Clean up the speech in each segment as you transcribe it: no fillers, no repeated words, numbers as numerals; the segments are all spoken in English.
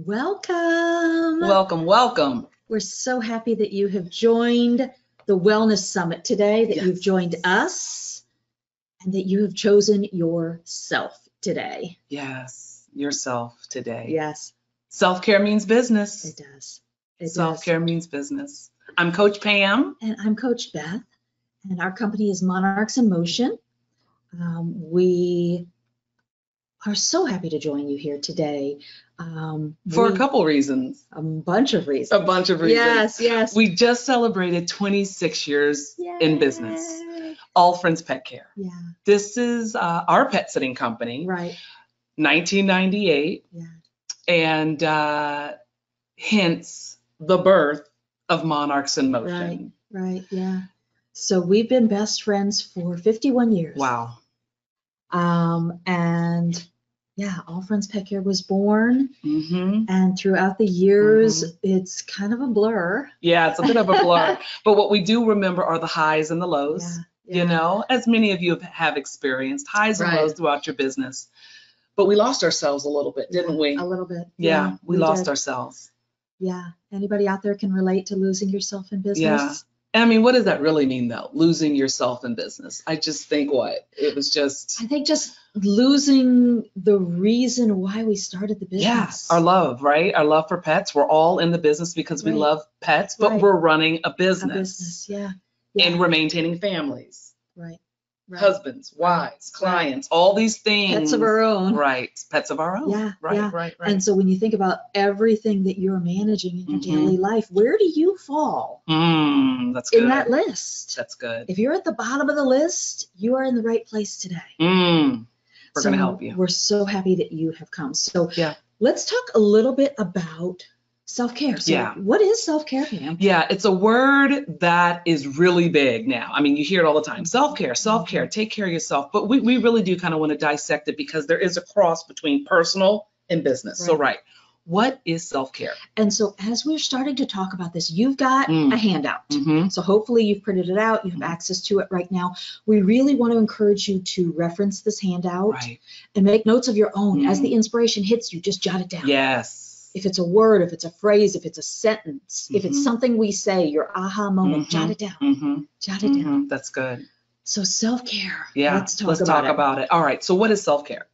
Welcome. Welcome, welcome. We're so happy that you have joined the Wellness Summit today, that Yes. you've joined us, and that you have chosen yourself today. Yes, yourself today. Yes, Self-care means business. it does. It Self-care does. means business. I'm Coach Pam. And I'm Coach Beth, and our company is Monarchs in Motion. We are so happy to join you here today. For a couple reasons. A bunch of reasons. A bunch of reasons. Yes, yes. We just celebrated 26 years in business. Yay. All Friends Pet Care. Yeah, This is our pet sitting company, right. 1998, Yeah. and hence the birth of Monarchs in Motion. Right, yeah. So we've been best friends for 51 years. Wow. And yeah, All Friends Pet Care was born. Mm-hmm. And throughout the years, it's kind of a blur. Yeah, it's a bit of a blur. But what we do remember are the highs and the lows, Yeah. you know, as many of you have experienced, highs and Right. lows throughout your business. But we lost ourselves a little bit, didn't we? A little bit. Yeah, we lost did. ourselves. Yeah. Anybody out there can relate to losing yourself in business? Yeah. I mean, what does that really mean, though? Losing yourself in business. I just think it was just. I think just losing the reason why we started the business. Yeah, our love, right? Our love for pets. We're all in the business because we Right. love pets, but Right. we're running a A business. business, yeah. And we're maintaining families, Right. husbands, wives, clients, all these things. Pets of our own. Right. Pets of our own. Yeah, Right, yeah. right. And so when you think about everything that you're managing in your Mhm. daily life, where do you fall That's good. in that list? That's good. If you're at the bottom of the list, you are in the right place today. We're So going to help you. We're so happy that you have come. So Yeah. let's talk a little bit about self-care. So Yeah. what is self-care, Pam? Yeah, it's a word that is really big now. I mean, you hear it all the time. Self-care, take care of yourself. But we really do kind of want to dissect it because there is a cross between personal and business. So, right. What is self-care? And so as we're starting to talk about this, you've got a handout. Mm-hmm. So hopefully you've printed it out. You have access to it right now. We really want to encourage you to reference this handout and make notes of your own. As the inspiration hits you, just jot it down. Yes. If it's a word, if it's a phrase, if it's a sentence, if it's something we say, your aha moment, jot it down. Jot it down. That's good. So self-care. Yeah, Let's talk about it. All right, so what is self-care?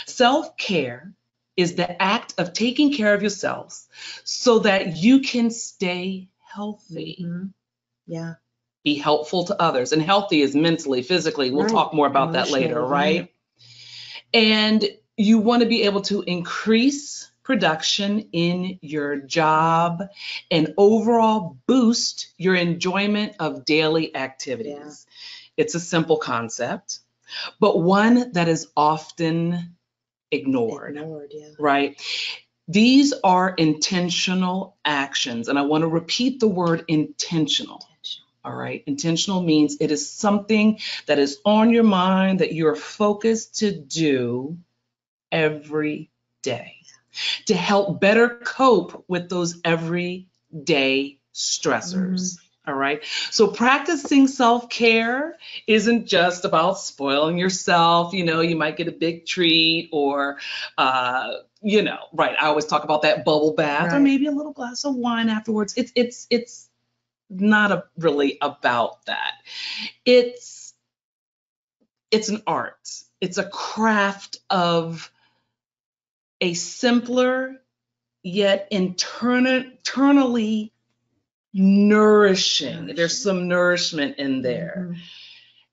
Self-care is the act of taking care of yourselves so that you can stay healthy. Yeah. Be helpful to others. And healthy is mentally, physically. We'll talk more about that later, right? And you want to be able to increase production in your job and overall boost your enjoyment of daily activities. Yeah. It's a simple concept, but one that is often ignored, right? These are intentional actions, and I want to repeat the word intentional. All right, intentional means it is something that is on your mind that you're focused to do every day to help better cope with those everyday stressors. All right. So practicing self-care isn't just about spoiling yourself. You know, you might get a big treat or, you know, right. I always talk about that bubble bath or maybe a little glass of wine afterwards. It's not really about that. It's an art. It's a craft of a simpler yet internally nourishing. There's some nourishment in there.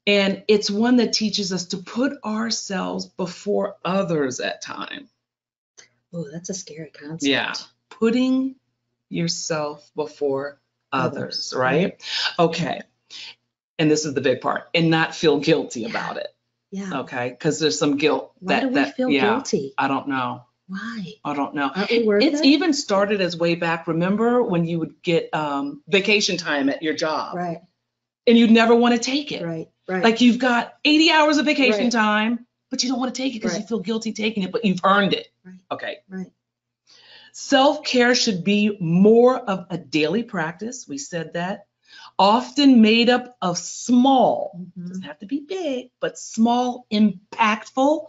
And it's one that teaches us to put ourselves before others at times. Oh, that's a scary concept. Yeah. Putting yourself before others, right? Okay. And this is the big part. And not feel guilty about it. Yeah. Okay. Because there's some guilt. Why do we feel guilty? I don't know. Why? I don't know. It's even started as way back. Remember when you would get vacation time at your job? Right. And you'd never want to take it. Right. Like you've got 80 hours of vacation time, but you don't want to take it because you feel guilty taking it, but you've earned it. Right. Okay. Right. Self-care should be more of a daily practice. We said that. Often made up of small, doesn't have to be big, but small, impactful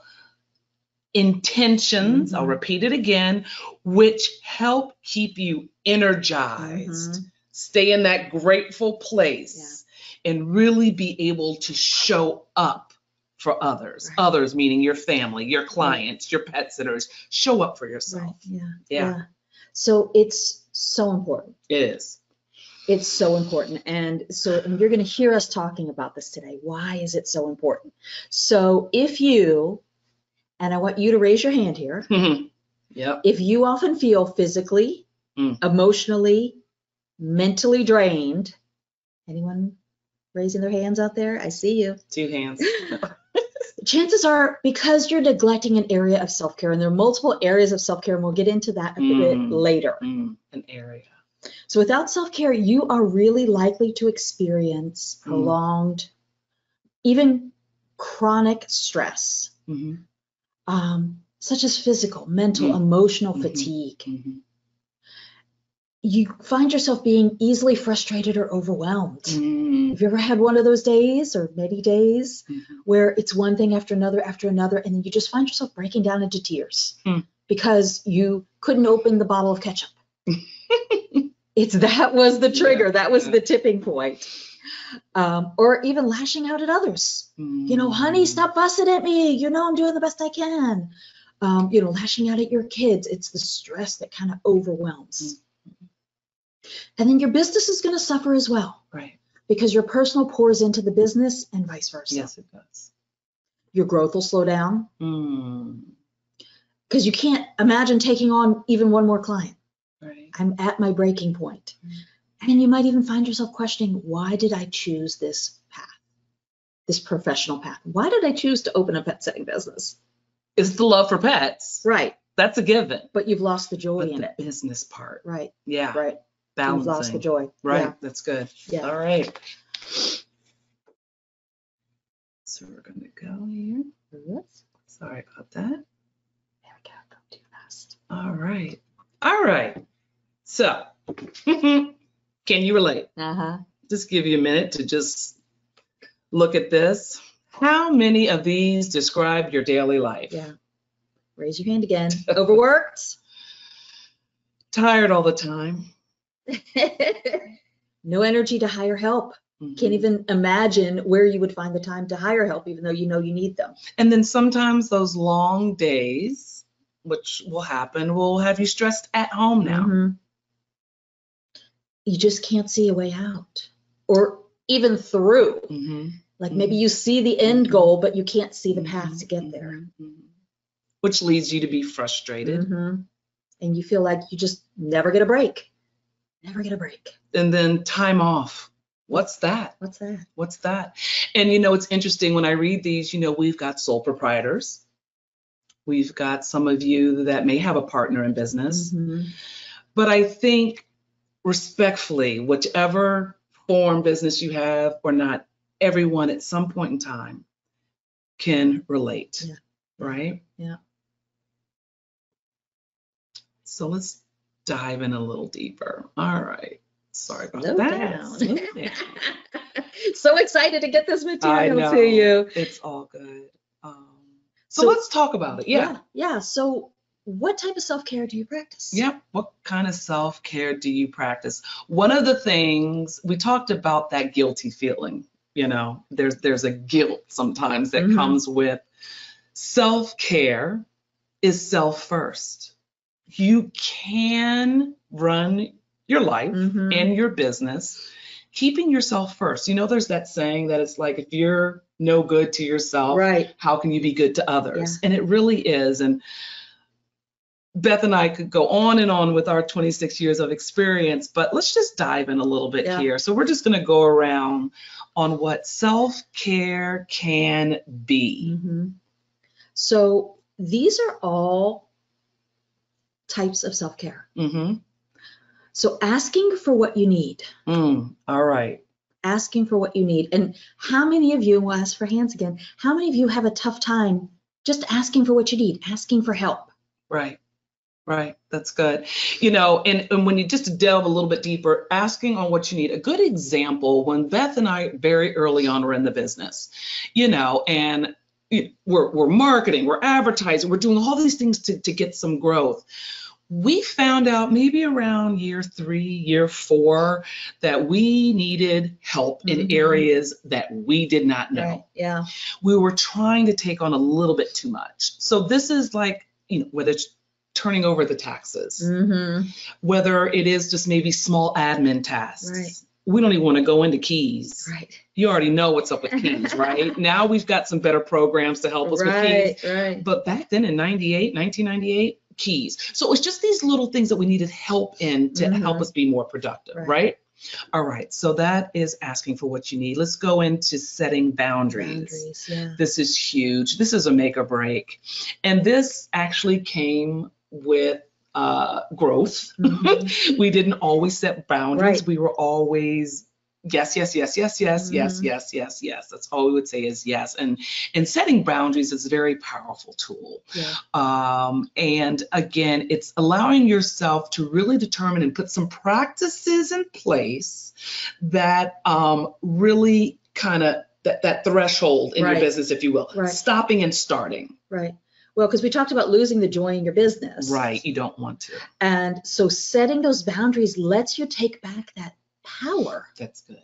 intentions, I'll repeat it again, which help keep you energized, stay in that grateful place, and really be able to show up for others. Others meaning your family, your clients, your pet sitters. Show up for yourself. Yeah. So it's so important. It is. It's so important. And you're going to hear us talking about this today. Why is it so important? So if you, and I want you to raise your hand here. If you often feel physically, emotionally, mentally drained, anyone raising their hands out there? I see you. 2 hands. Chances are because you're neglecting an area of self-care, and there are multiple areas of self-care, and we'll get into that a bit later. An area. So without self-care, you are really likely to experience prolonged, even chronic stress, such as physical, mental, emotional fatigue. You find yourself being easily frustrated or overwhelmed. Have you ever had one of those days or many days where it's one thing after another, and then you just find yourself breaking down into tears because you couldn't open the bottle of ketchup? That was the trigger. That was the tipping point. Or even lashing out at others. Honey, stop fussing at me. I'm doing the best I can. Lashing out at your kids. It's the stress that kind of overwhelms. And then your business is going to suffer as well. Right. Because your personal pours into the business and vice versa. Yes, it does. Your growth will slow down. Because you can't imagine taking on even one more client. Right. I'm at my breaking point. And you might even find yourself questioning, why did I choose this path, this professional path? Why did I choose to open a pet sitting business? It's the love for pets. Right. That's a given. But you've lost the joy in it. The business part. Right. Yeah. Right. Balancing. You've lost the joy. Right. Yeah. That's good. Yeah. All right. So we're going to go here. Yes. Sorry about that. There we go. Go too fast. All right. All right. So, can you relate? Just give you a minute to just look at this. How many of these describe your daily life? Yeah. Raise your hand again. Overworked? Tired all the time. No energy to hire help. Can't even imagine where you would find the time to hire help, even though you need them. And then sometimes those long days, which will happen, will have you stressed at home now. You just can't see a way out, or even through. Like maybe you see the end goal, but you can't see the path to get there. Which leads you to be frustrated. And you feel like you just never get a break. Never get a break. And then time off. What's that? What's that? What's that? And it's interesting when I read these, we've got sole proprietors. We've got some of you that may have a partner in business. But I think respectfully, whichever form business you have or not, everyone at some point in time can relate. Right? Yeah. So let's dive in a little deeper. All right. Sorry about Slow that. down. So excited to get this material to you. It's all good. So let's talk about it. Yeah. So what type of self-care do you practice? What kind of self-care do you practice? One of the things we talked about, that guilty feeling, there's a guilt sometimes that comes with self-care. Is self first. You can run your life and your business keeping yourself first. There's that saying that it's like, if you're no good to yourself, how can you be good to others? And it really is. And Beth and I could go on and on with our 26 years of experience, but let's just dive in a little bit here. So we're just going to go around on what self-care can be. So these are all types of self-care. So asking for what you need. All right. Asking for what you need. And how many of you, we'll ask for hands again, how many of you have a tough time just asking for what you need, asking for help? Right. That's good. And when you just delve a little bit deeper, asking on what you need. A good example, when Beth and I very early on were in the business, and we're marketing, we're advertising, we're doing all these things to get some growth. We found out maybe around year 3, year 4, that we needed help in areas that we did not know. Right. Yeah. We were trying to take on a little bit too much. So this is like, whether it's turning over the taxes, whether it is just maybe small admin tasks. Right. We don't even want to go into keys. Right. You already know what's up with keys, right? Now we've got some better programs to help us with keys. Right. But back then in 1998, keys. So it's just these little things that we needed help in to help us be more productive, right? All right, so that is asking for what you need. Let's go into setting boundaries. Yeah. This is huge. This is a make or break. And this actually came with growth. We didn't always set boundaries. Right. We were always yes. That's all we would say is yes. And setting boundaries is a very powerful tool. Yeah. And again, it's allowing yourself to really determine and put some practices in place that really kind of that threshold in your business, if you will, stopping and starting. Right. Well, because we talked about losing the joy in your business. Right. You don't want to. And so setting those boundaries lets you take back that power. That's good.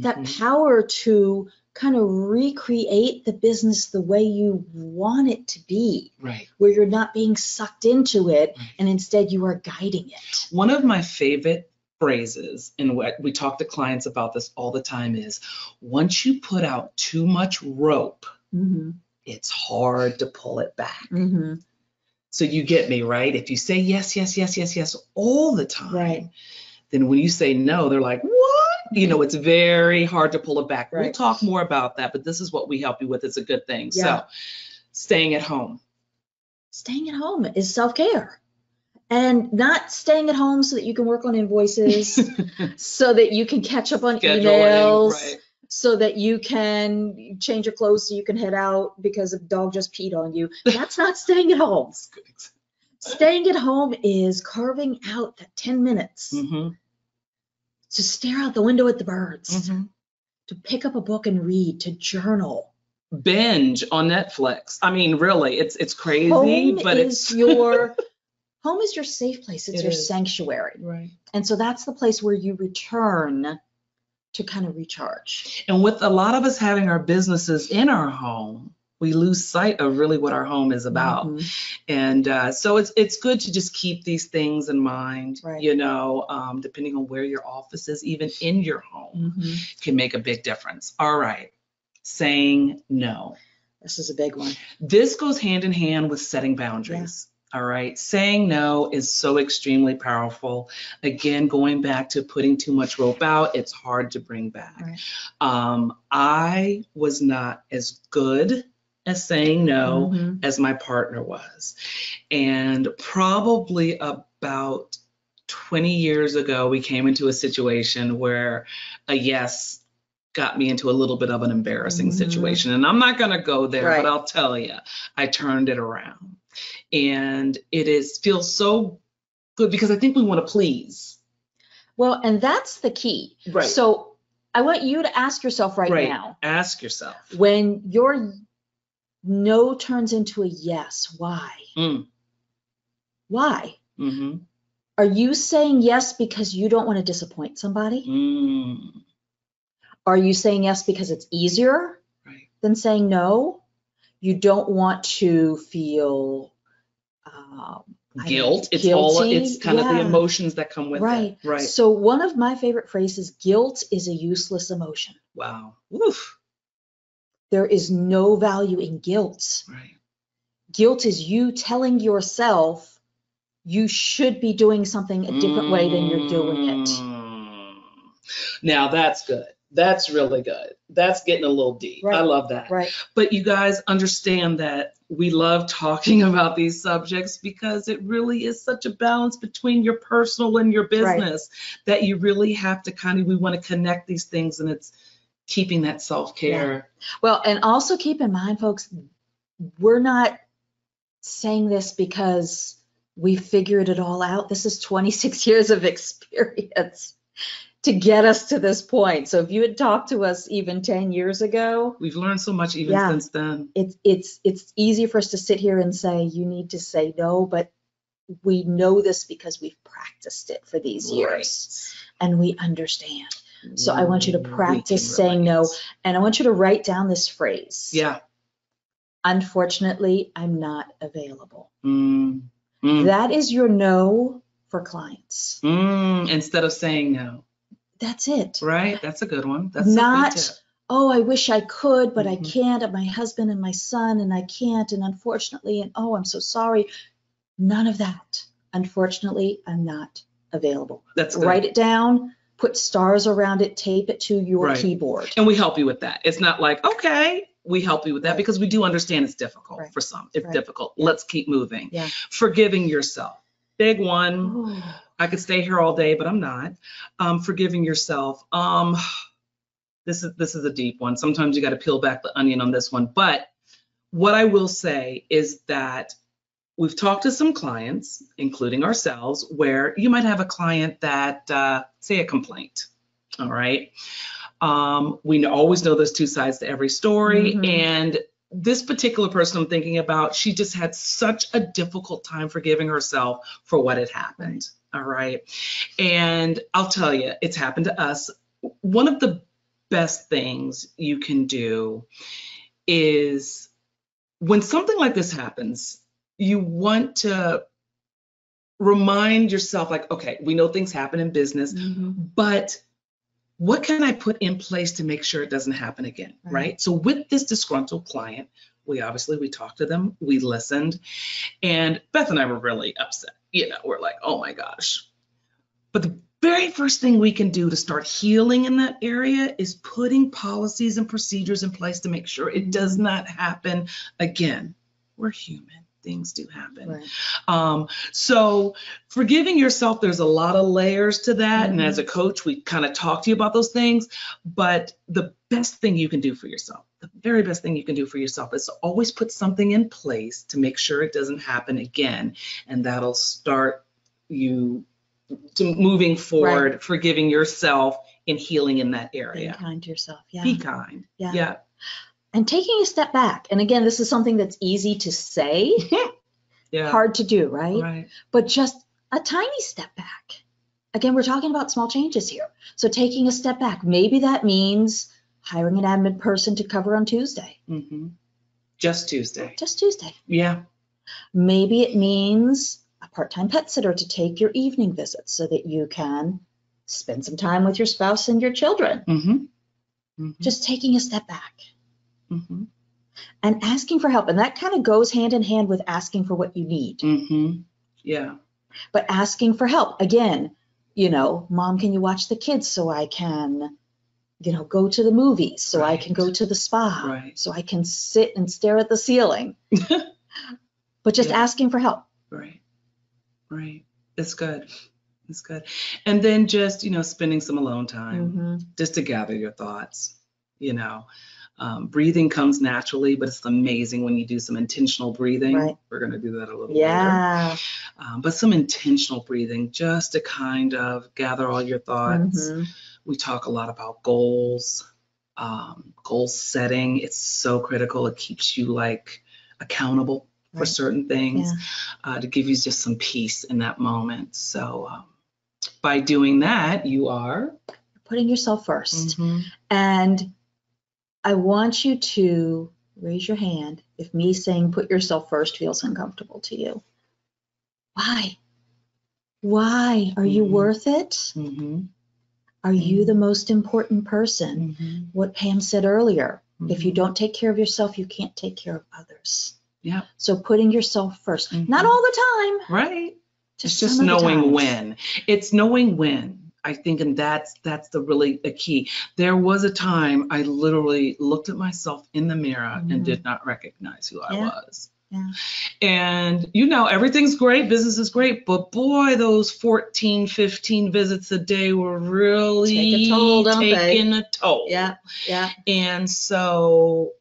That power to kind of recreate the business the way you want it to be. Right. Where you're not being sucked into it and instead you are guiding it. One of my favorite phrases, and what we talk to clients about this all the time, is once you put out too much rope, it's hard to pull it back. So you get me, right? If you say yes all the time, then when you say no, they're like, what? It's very hard to pull it back. We'll talk more about that, but this is what we help you with. It's a good thing. So staying at home. Staying at home is self-care. And not staying at home so that you can work on invoices, so that you can catch up on emails, so that you can change your clothes so you can head out because a dog just peed on you. That's not staying at home. Staying at home is carving out that 10 minutes to stare out the window at the birds, to pick up a book and read, to journal. Binge on Netflix. I mean, really, it's crazy, Home is your safe place. It's your sanctuary. Right. And so that's the place where you return to kind of recharge. And with a lot of us having our businesses in our home, we lose sight of really what our home is about. And so it's good to just keep these things in mind, depending on where your office is, even in your home, can make a big difference. All right. Saying no. This is a big one. This goes hand in hand with setting boundaries. All right. Saying no is so extremely powerful. Again, going back to putting too much rope out, it's hard to bring back. I was not as good as saying no as my partner was. And probably about 20 years ago, we came into a situation where a yes got me into a little bit of an embarrassing situation. And I'm not going to go there, but I'll tell you, I turned it around. And feels so good because I think we want to please. Well, and that's the key. Right. So I want you to ask yourself right now. Ask yourself. When your no turns into a yes, why? Why? Are you saying yes because you don't want to disappoint somebody? Are you saying yes because it's easier than saying no? You don't want to feel guilt. Guilty. It's kind of the emotions that come with it. Right. So one of my favorite phrases, guilt is a useless emotion. Wow. Oof. There is no value in guilt. Right. Guilt is you telling yourself you should be doing something a different way than you're doing it. Now that's good. That's really good. That's getting a little deep. I love that. Right. But you guys understand that we love talking about these subjects because it really is such a balance between your personal and your business that you really have to we want to connect these things, and it's keeping that self-care. Well, and also keep in mind, folks, we're not saying this because we figured it all out. This is 26 years of experience. to get us to this point. So if you had talked to us even 10 years ago, we've learned so much even since then. It's easy for us to sit here and say, you need to say no, but we know this because we've practiced it for these years and we understand. So I want you to practice saying no, and I want you to write down this phrase. Yeah. Unfortunately, I'm not available. That is your no for clients. Instead of saying no. That's it. Right. That's a good one. That's not, a good tip. Oh, I wish I could, but I can't. My husband and my son, and I can't. And unfortunately, and oh, I'm so sorry. None of that. Unfortunately, I'm not available. That's good. Write it down, put stars around it, tape it to your keyboard. And we help you with that. It's not like, okay, we help you with that because we do understand it's difficult for some. It's difficult. Let's keep moving. Forgiving yourself. Big one. Ooh. I could stay here all day, but I'm not. Forgiving yourself. This is a deep one. Sometimes you got to peel back the onion on this one. But what I will say is that we've talked to some clients, including ourselves, where you might have a client that, say, a complaint. All right. We always know there's two sides to every story. And this particular person I'm thinking about, she just had such a difficult time forgiving herself for what had happened. All right. And I'll tell you, it's happened to us. One of the best things you can do is when something like this happens, you want to remind yourself like, okay, we know things happen in business, but what can I put in place to make sure it doesn't happen again, right? So with this disgruntled client, we talked to them, we listened, and Beth and I were really upset. We're like, oh my gosh. But the very first thing we can do to start healing in that area is putting policies and procedures in place to make sure it does not happen again. We're human. Things do happen. So forgiving yourself, there's a lot of layers to that. And as a coach, we kind of talk to you about those things. But the best thing you can do for yourself, the very best thing you can do for yourself is to always put something in place to make sure it doesn't happen again. And that'll start you to moving forward, forgiving yourself and healing in that area. Be kind to yourself. Be kind. Yeah. And taking a step back. And again, this is something that's easy to say, hard to do, right? But just a tiny step back. Again, we're talking about small changes here. So taking a step back, maybe that means hiring an admin person to cover on Tuesday. Just Tuesday. Just Tuesday. Yeah. Maybe it means a part-time pet sitter to take your evening visits so that you can spend some time with your spouse and your children. Just taking a step back. And asking for help. And that kind of goes hand in hand with asking for what you need. Yeah. But asking for help. Again, Mom, can you watch the kids so I can, go to the movies, so I can go to the spa, so I can sit and stare at the ceiling. But just asking for help. Right. It's good. And then just, spending some alone time just to gather your thoughts, Breathing comes naturally, but it's amazing when you do some intentional breathing. We're going to do that a little later. But some intentional breathing just to kind of gather all your thoughts. We talk a lot about goals, goal setting. It's so critical. It keeps you accountable for certain things, to give you just some peace in that moment. So by doing that, you are putting yourself first. And I want you to raise your hand if me saying put yourself first feels uncomfortable to you. Why? Are you worth it? Are you the most important person? What Pam said earlier, if you don't take care of yourself, you can't take care of others. So putting yourself first, not all the time. Right. It's just knowing when. It's knowing when. I think, and that's a key. There was a time I literally looked at myself in the mirror and did not recognize who I was. And everything's great, business is great, but boy, those 14, 15 visits a day were really taking a toll. And so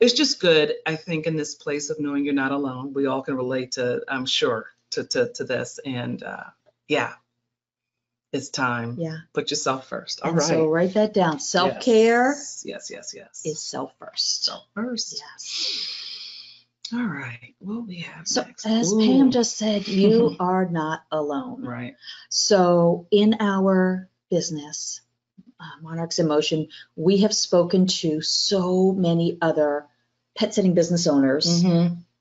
it's just good, I think, in this place of knowing you're not alone. We all can relate to, I'm sure, to this. And it's time. Yeah. Put yourself first. All And right. so write that down. Self-care Yes. is self first. Self first. Yes. All right. What we have So next? as Pam just said, you are not alone. Right. So in our business, Monarchs in Motion, we have spoken to so many other pet sitting business owners,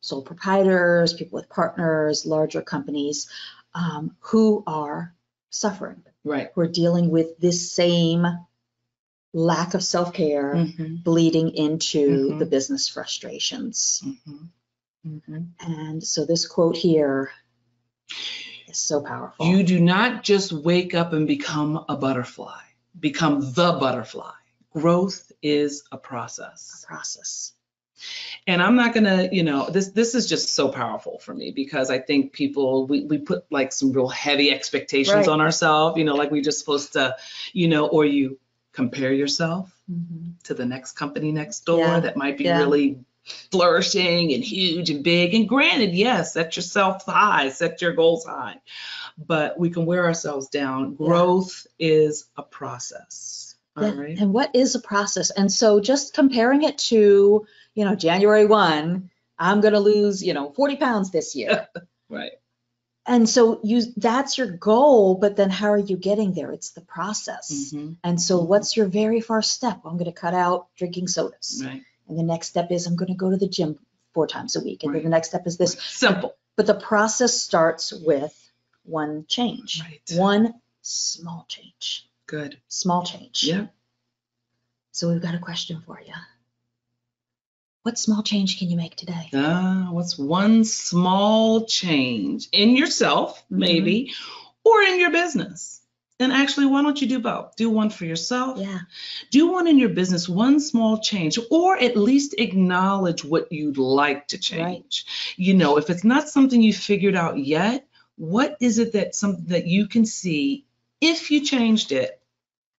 sole proprietors, people with partners, larger companies, who are suffering, Right. who are dealing with this same lack of self-care bleeding into the business frustrations. And so this quote here is so powerful. You do not just wake up and become a butterfly, become the butterfly. Growth is a process. A process. And I'm not gonna, this is just so powerful for me, because I think people, we put like some real heavy expectations on ourselves, like we're just supposed to, or you compare yourself to the next company next door that might be really flourishing and huge and big. And granted, yes, set yourself high, set your goals high, but we can wear ourselves down. Growth is a process. All right. And what is a process? And so just comparing it to, January 1, I'm going to lose, 40 pounds this year. Right. And so that's your goal, but then how are you getting there? It's the process. And so what's your very first step? I'm going to cut out drinking sodas. Right. And the next step is I'm going to go to the gym 4 times a week. And then the next step is this. Simple. But the process starts with one change. Right. One small change. Good. Small change. Yeah. So we've got a question for you. What small change can you make today? What's one small change in yourself, maybe, or in your business? And actually, why don't you do both? Do one for yourself. Yeah. Do one in your business, one small change, or at least acknowledge what you'd like to change. Right. If it's not something you figured out yet, what is it that you can see if you changed it,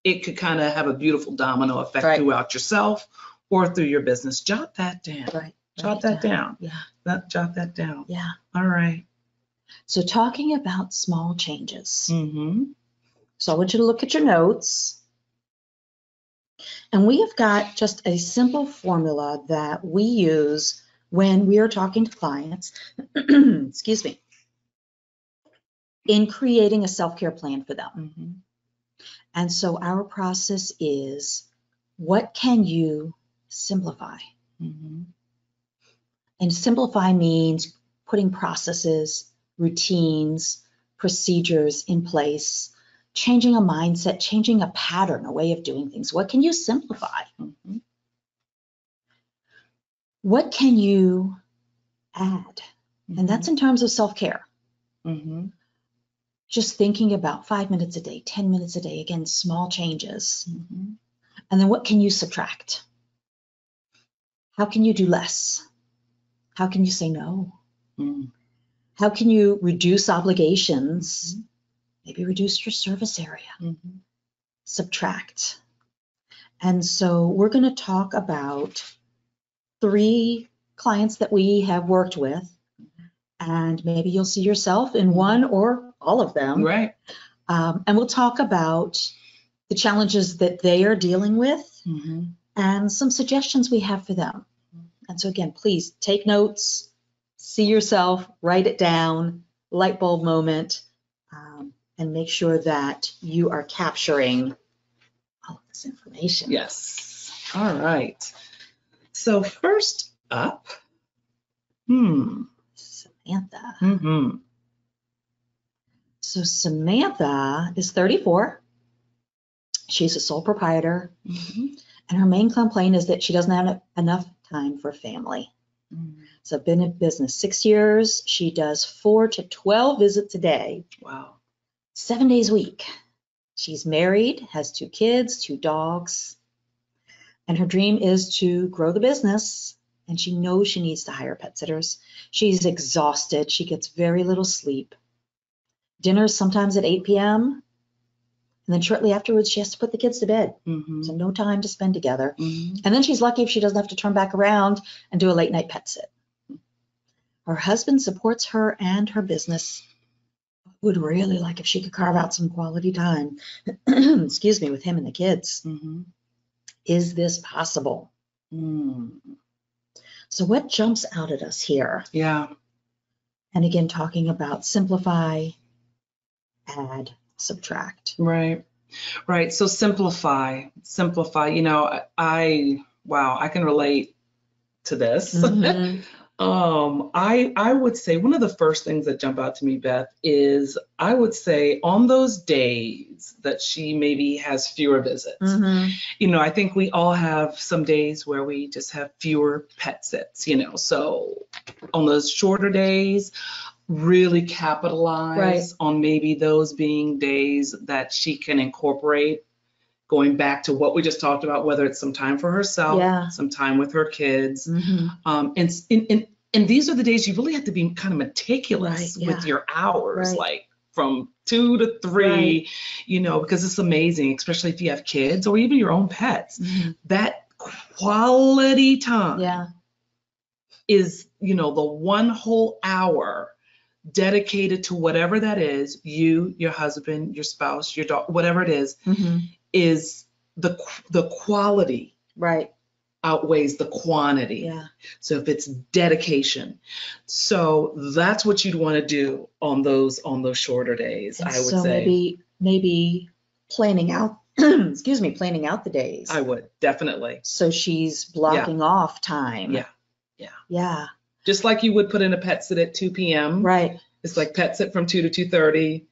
it could kind of have a beautiful domino effect throughout yourself or through your business. Jot that down. Right. Jot that down. Yeah. Jot that down. Yeah. All right. So talking about small changes. So I want you to look at your notes. And we have got just a simple formula that we use when we are talking to clients, excuse me, in creating a self-care plan for them. And so our process is, what can you simplify? And simplify means putting processes, routines, procedures in place, changing a mindset, changing a pattern, a way of doing things. What can you simplify? What can you add? And that's in terms of self-care. Just thinking about 5 minutes a day, 10 minutes a day, again, small changes. And then what can you subtract? How can you do less? How can you say no? How can you reduce obligations? Maybe reduce your service area. Subtract. And so we're going to talk about 3 clients that we have worked with, and maybe you'll see yourself in one or all of them. Right. And we'll talk about the challenges that they are dealing with and some suggestions we have for them. And so again, please take notes, see yourself, write it down, light bulb moment, and make sure that you are capturing all of this information. Yes. All right. So first up, Samantha. So Samantha is 34. She's a sole proprietor. And her main complaint is that she doesn't have enough time for family. So I've been in business 6 years. She does 4 to 12 visits a day. Wow. 7 days a week. She's married, has 2 kids, 2 dogs. And her dream is to grow the business. And she knows she needs to hire pet sitters. She's exhausted. She gets very little sleep. Dinner's sometimes at 8 p.m. And then shortly afterwards, she has to put the kids to bed. So no time to spend together. And then she's lucky if she doesn't have to turn back around and do a late night pet sit. Her husband supports her and her business would really like if she could carve out some quality time, excuse me, with him and the kids. Mm-hmm. Is this possible? So what jumps out at us here? Yeah. And again, talking about simplify, add, subtract. Right. Right. So simplify. You know, I can relate to this. Mm-hmm. I would say one of the first things that jump out to me, Beth, is I would say on those days that she maybe has fewer visits. Mm-hmm. You know, I think we all have some days where we just have fewer pet sits, you know. So on those shorter days, really capitalize on maybe those being days that she can incorporate, going back to what we just talked about, whether it's some time for herself, some time with her kids. Mm-hmm. And these are the days you really have to be kind of meticulous with your hours, like from 2 to 3, you know, because it's amazing, especially if you have kids or even your own pets. That quality time is, you know, the one whole hour dedicated to whatever that is, you, your husband, your spouse, your dog, whatever it is the quality outweighs the quantity. So if it's dedication, so that's what you'd want to do on those shorter days. And I would say maybe planning out planning out the days. I would definitely. So she's blocking off time. Yeah. Just like you would put in a pet sit at 2 p.m. Right. It's like pet sit from 2 to 2:30,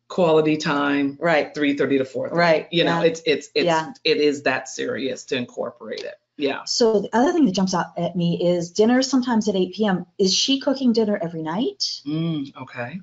quality time, 3:30 to 4:30. Right. You know, it is that serious to incorporate it. Yeah. So the other thing that jumps out at me is dinner sometimes at 8 p.m. Is she cooking dinner every night? Okay.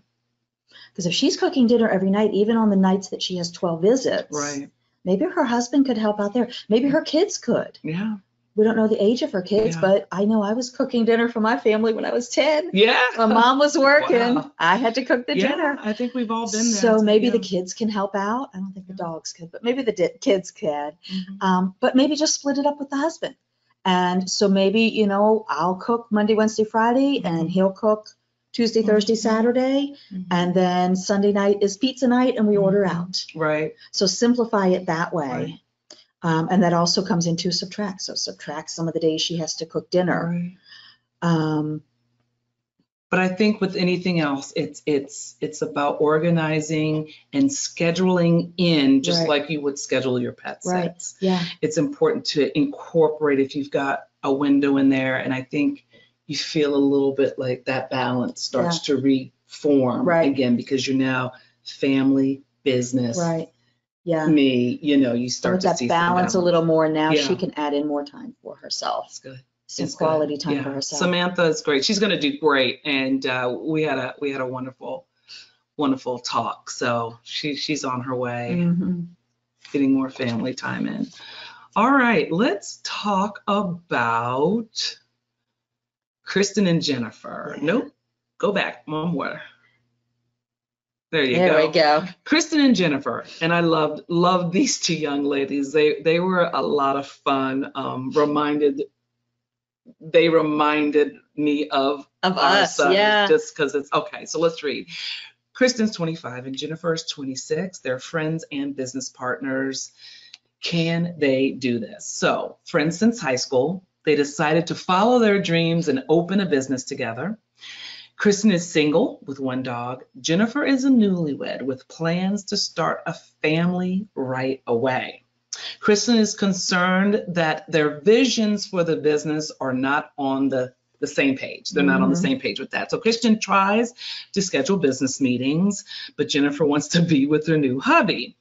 Because if she's cooking dinner every night, even on the nights that she has 12 visits, maybe her husband could help out there. Maybe her kids could. Yeah. We don't know the age of her kids, but I know I was cooking dinner for my family when I was 10. Yeah. My mom was working. I had to cook the dinner. I think we've all been there. So maybe the kids can help out. I don't think the dogs could, but maybe the kids can. But maybe just split it up with the husband. And so maybe, you know, I'll cook Monday, Wednesday, Friday, and he'll cook Tuesday, Thursday, Saturday. And then Sunday night is pizza night and we order out. Right. So simplify it that way. And that also comes into subtract. So subtract some of the days she has to cook dinner. But I think with anything else, it's about organizing and scheduling in, just like you would schedule your pet sets. Yeah. It's important to incorporate if you've got a window in there. And I think you feel a little bit like that balance starts to reform again, because you're now family, business. Me, you know, you start to see that balance a little more now. She can add in more time for herself. That's good. Some quality time for herself. Samantha is great. She's going to do great, and we had a wonderful talk. So she's on her way, getting more family time in. All right, let's talk about Kristen and Jennifer. Nope, go back. Mom, water. There you go. There we go. Kristen and Jennifer, and I loved these two young ladies. They were a lot of fun. They reminded me of us, just because it's okay. So let's read. Kristen's 25 and Jennifer's 26. They're friends and business partners. Can they do this? So, friends since high school. They decided to follow their dreams and open a business together. Kristen is single with 1 dog. Jennifer is a newlywed with plans to start a family right away. Kristen is concerned that their visions for the business are not on the same page. They're not on the same page with that. So Kristen tries to schedule business meetings, but Jennifer wants to be with her new hubby.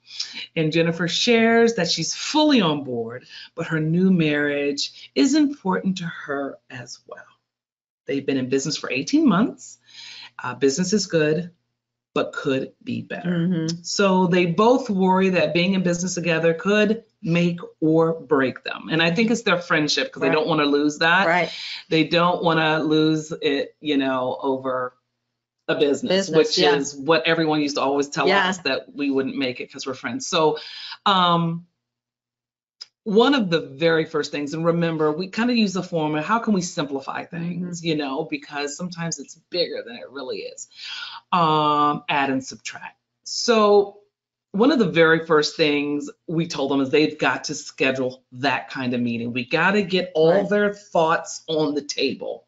And Jennifer shares that she's fully on board, but her new marriage is important to her as well. They've been in business for 18 months. Business is good, but could be better. So they both worry that being in business together could make or break them. And I think it's their friendship, because they don't want to lose that. They don't want to lose it, you know, over a business which is what everyone used to always tell us, that we wouldn't make it because we're friends. So one of the very first things, and remember, we kind of use the formula, how can we simplify things, you know, because sometimes it's bigger than it really is. add and subtract. So one of the very first things we told them is they've got to schedule that kind of meeting. We got to get all their thoughts on the table.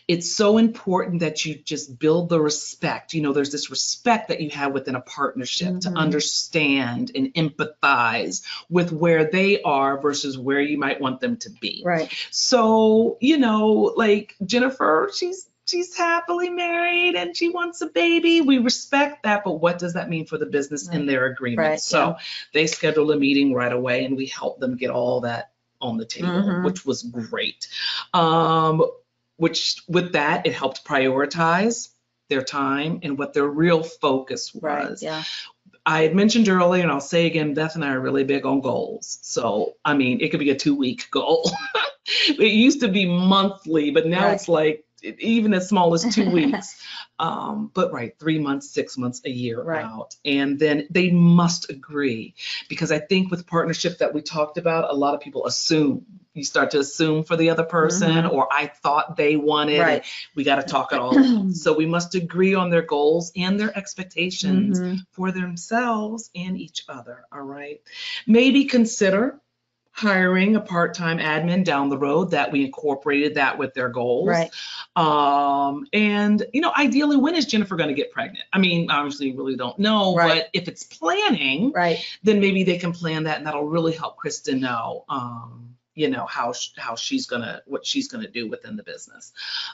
It's so important that you just build the respect. You know, there's this respect that you have within a partnership to understand and empathize with where they are versus where you might want them to be. Right. So, you know, like Jennifer, she's happily married and she wants a baby. We respect that, but what does that mean for the business in their agreement? Right, so they scheduled a meeting right away and we helped them get all that on the table, which was great. Which with that, it helped prioritize their time and what their real focus was. Right, yeah. I had mentioned earlier, and I'll say again, Beth and I are really big on goals. So, I mean, it could be a 2-week goal. It used to be monthly, but now it's like even as small as 2 weeks. But 3 months, 6 months, a year out. And then they must agree, because I think with partnership that we talked about, a lot of people assume. You start to assume for the other person, or I thought they wanted. Right. We got to talk it all out. So we must agree on their goals and their expectations for themselves and each other. All right. Maybe consider hiring a part-time admin down the road that we incorporated that with their goals. Right. And, you know, ideally, when is Jennifer going to get pregnant? I mean, obviously, you really don't know, but if it's planning, then maybe they can plan that, and that'll really help Kristen know, you know, what she's gonna do within the business.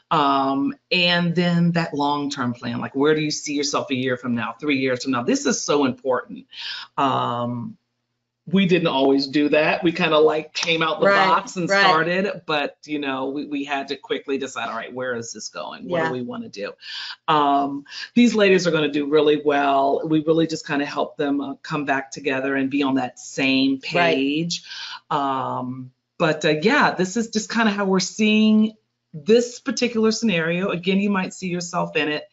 And then that long-term plan, like where do you see yourself a year from now, 3 years from now? This is so important. We didn't always do that. We kind of like came out the box and started, but you know, we had to quickly decide, all right, where is this going? What do we want to do? These ladies are going to do really well. We really just kind of help them come back together and be on that same page. But yeah, this is just kind of how we're seeing this particular scenario. Again, you might see yourself in it,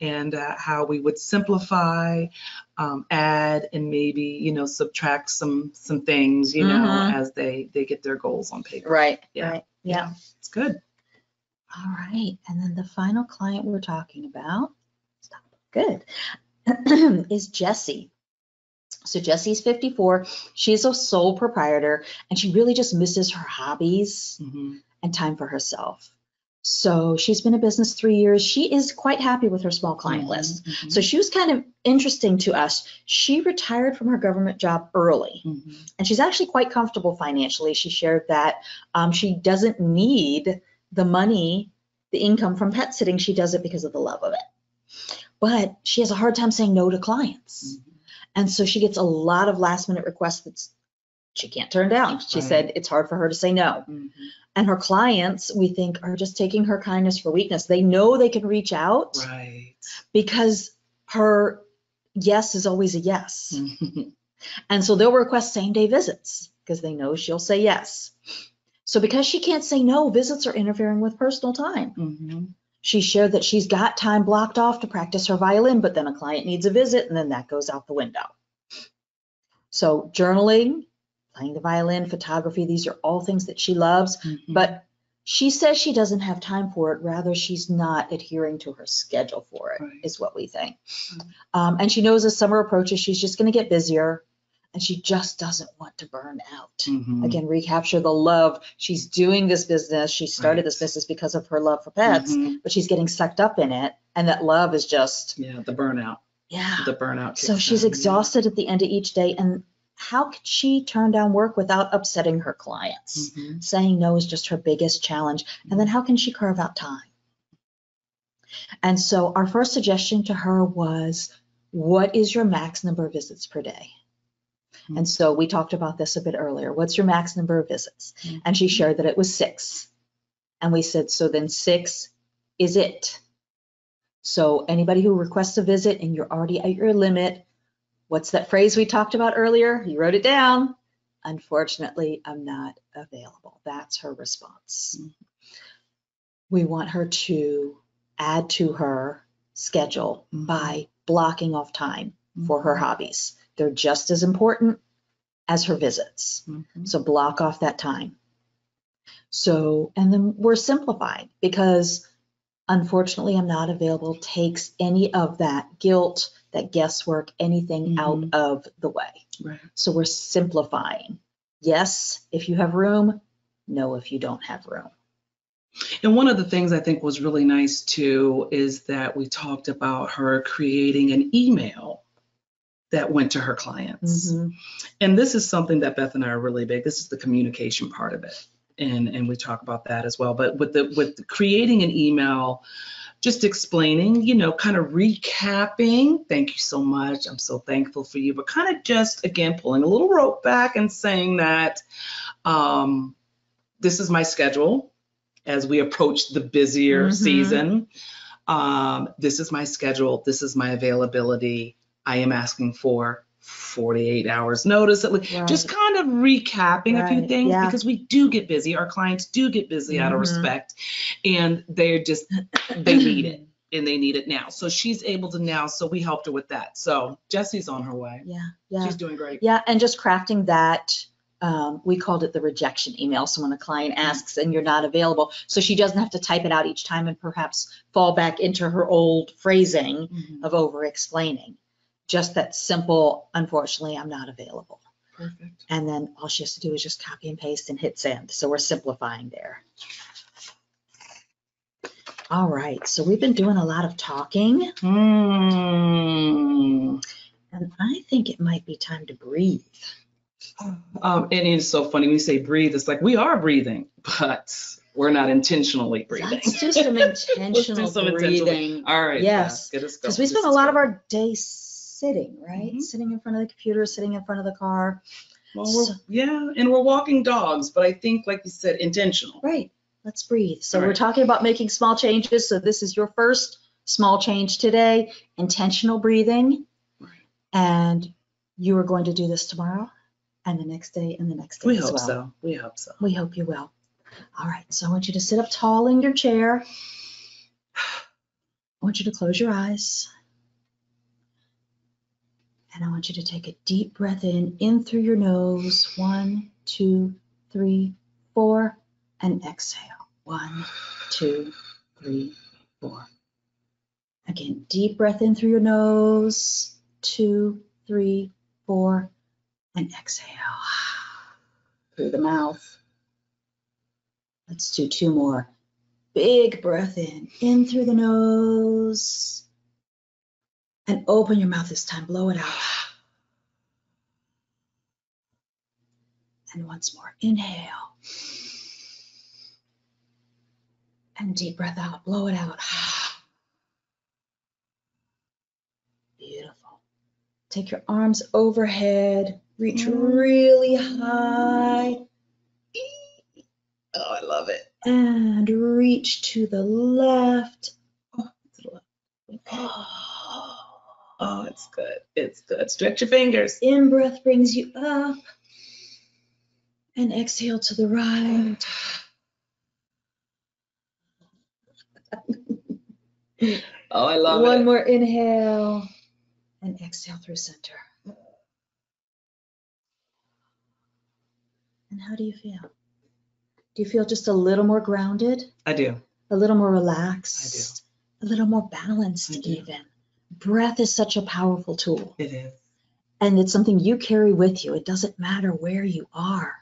and how we would simplify, add, and maybe, you know, subtract some things, you know, as they get their goals on paper. Right. It's good. All right. And then the final client we're talking about, is Jessie. So Jessie's 54. She's a sole proprietor, and she really just misses her hobbies and time for herself. So she's been in business 3 years. She is quite happy with her small client list. So she was kind of interesting to us. She retired from her government job early, and she's actually quite comfortable financially. She shared that she doesn't need the money, the income from pet sitting. She does it because of the love of it. But she has a hard time saying no to clients. And so she gets a lot of last minute requests that she can't turn down. She said it's hard for her to say no. And her clients, we think, are just taking her kindness for weakness. They know they can reach out because her yes is always a yes. And so they'll request same-day visits because they know she'll say yes. So because she can't say no, visits are interfering with personal time. She shared that she's got time blocked off to practice her violin, but then a client needs a visit, and then that goes out the window. So journaling, playing the violin, photography, these are all things that she loves, but she says she doesn't have time for it. Rather, she's not adhering to her schedule for it, is what we think. And she knows as summer approaches, she's just going to get busier, and she just doesn't want to burn out. Again, recapture the love. She's doing this business. She started this business because of her love for pets, but she's getting sucked up in it, and that love is just... the burnout. The burnout. So she's exhausted at the end of each day, and how could she turn down work without upsetting her clients? Saying no is just her biggest challenge. And then how can she carve out time? And so our first suggestion to her was, what is your max number of visits per day? And so we talked about this a bit earlier. What's your max number of visits? And she shared that it was 6. And we said, so then 6 is it. So anybody who requests a visit and you're already at your limit, what's that phrase we talked about earlier? You wrote it down. Unfortunately, I'm not available. That's her response. We want her to add to her schedule by blocking off time for her hobbies. They're just as important as her visits. So block off that time. So, and then we're simplified because unfortunately, I'm not available takes any of that guilt, that guesswork, anything out of the way. Right. So we're simplifying. Yes, if you have room. No, if you don't have room. And one of the things I think was really nice too is that we talked about her creating an email that went to her clients. And this is something that Beth and I are really big. This is the communication part of it. And we talk about that as well. But with creating an email, just explaining, you know, kind of recapping, thank you so much, I'm so thankful for you, but kind of just, again, pulling a little rope back and saying that this is my schedule as we approach the busier season. This is my schedule. This is my availability. I am asking for 48 hours notice. Right. Just kind of recapping a few things because we do get busy. Our clients do get busy out of respect, and they need it, and they need it now. So she's able to now, so we helped her with that. So Jessie's on her way. Yeah. She's doing great. Yeah, and just crafting that, we called it the rejection email. So when a client asks and you're not available, so she doesn't have to type it out each time and perhaps fall back into her old phrasing of over-explaining. Just that simple, unfortunately, I'm not available. Perfect. And then all she has to do is just copy and paste and hit send. So we're simplifying there. All right, so we've been doing a lot of talking. And I think it might be time to breathe. And it's so funny when you say breathe, it's like we are breathing, but we're not intentionally breathing. Let's do some intentional breathing. All right. Yes. Because we spend a lot of our day sitting, right? Mm-hmm. Sitting in front of the computer, sitting in front of the car. Well, and we're walking dogs, but I think, like you said, intentional. Right. Let's breathe. So we're talking about making small changes. So this is your first small change today, intentional breathing. Right. And you are going to do this tomorrow and the next day and the next day as well. We hope so. We hope you will. All right. So I want you to sit up tall in your chair. I want you to close your eyes. And I want you to take a deep breath in through your nose. 1, 2, 3, 4, and exhale. 1, 2, 3, 4. Again, deep breath in through your nose. 2, 3, 4, and exhale through the mouth. Let's do 2 more. Big breath in through the nose. And open your mouth this time, blow it out. And once more, inhale. And deep breath out, blow it out. Beautiful. Take your arms overhead, reach really high. Oh, I love it. And reach to the left. Oh, it's good. It's good. Stretch your fingers. In-breath brings you up. And exhale to the right. Oh, I love it. One more inhale. And exhale through center. And how do you feel? Do you feel just a little more grounded? I do. A little more relaxed? I do. A little more balanced even. Breath is such a powerful tool. It is. And it's something you carry with you. It doesn't matter where you are.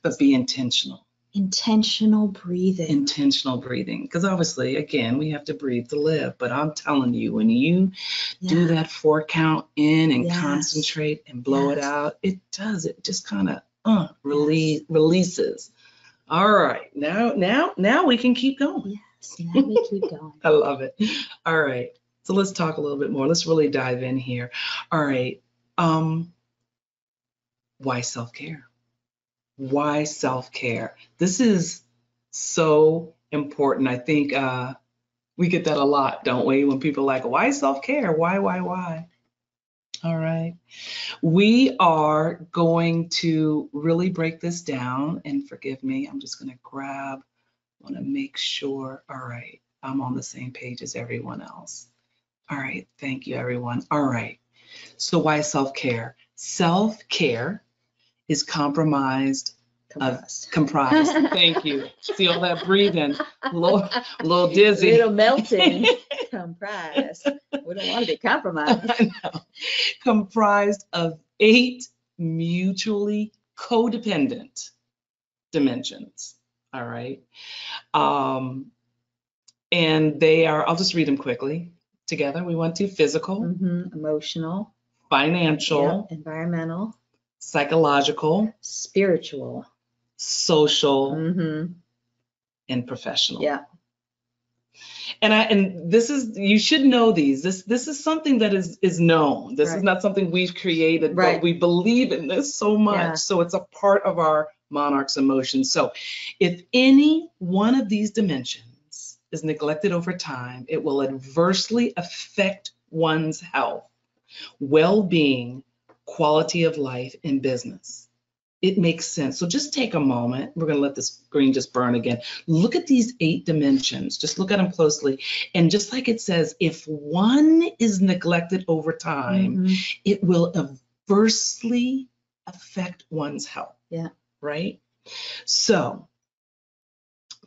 But be intentional. Intentional breathing. Intentional breathing. Because obviously, again, we have to breathe to live. But I'm telling you, when you do that 4 count in and concentrate and blow it out, it does. It just kind of releases. All right. Now we can keep going. Yes, now we keep going. I love it. All right. So let's talk a little bit more. Let's really dive in here. All right. Why self-care? Why self-care? This is so important. I think we get that a lot, don't we? When people are like, why self-care? Why? All right. We are going to really break this down, and forgive me, I'm just going to I want to make sure. All right. I'm on the same page as everyone else. All right. Thank you, everyone. All right. So why self-care? Self-care is comprised Comprised. Thank you. See all that breathing, a little dizzy. Little melting. Comprised. We don't want to be compromised. I know. Comprised of 8 mutually codependent dimensions. All right. And they are, I'll just read them quickly together. We went to physical, emotional, financial, environmental, psychological, spiritual, social, and professional. Yeah. And this is, you should know these. This is something that is known. This is not something we've created, but we believe in this so much. Yeah. So it's a part of our monarch's emotions. So if any one of these dimensions is neglected over time, it will adversely affect one's health, well-being, quality of life, and business. It makes sense. So just take a moment. We're going to let this green just burn again. Look at these 8 dimensions. Just look at them closely. And just like it says, if one is neglected over time, it will adversely affect one's health. Yeah. Right? So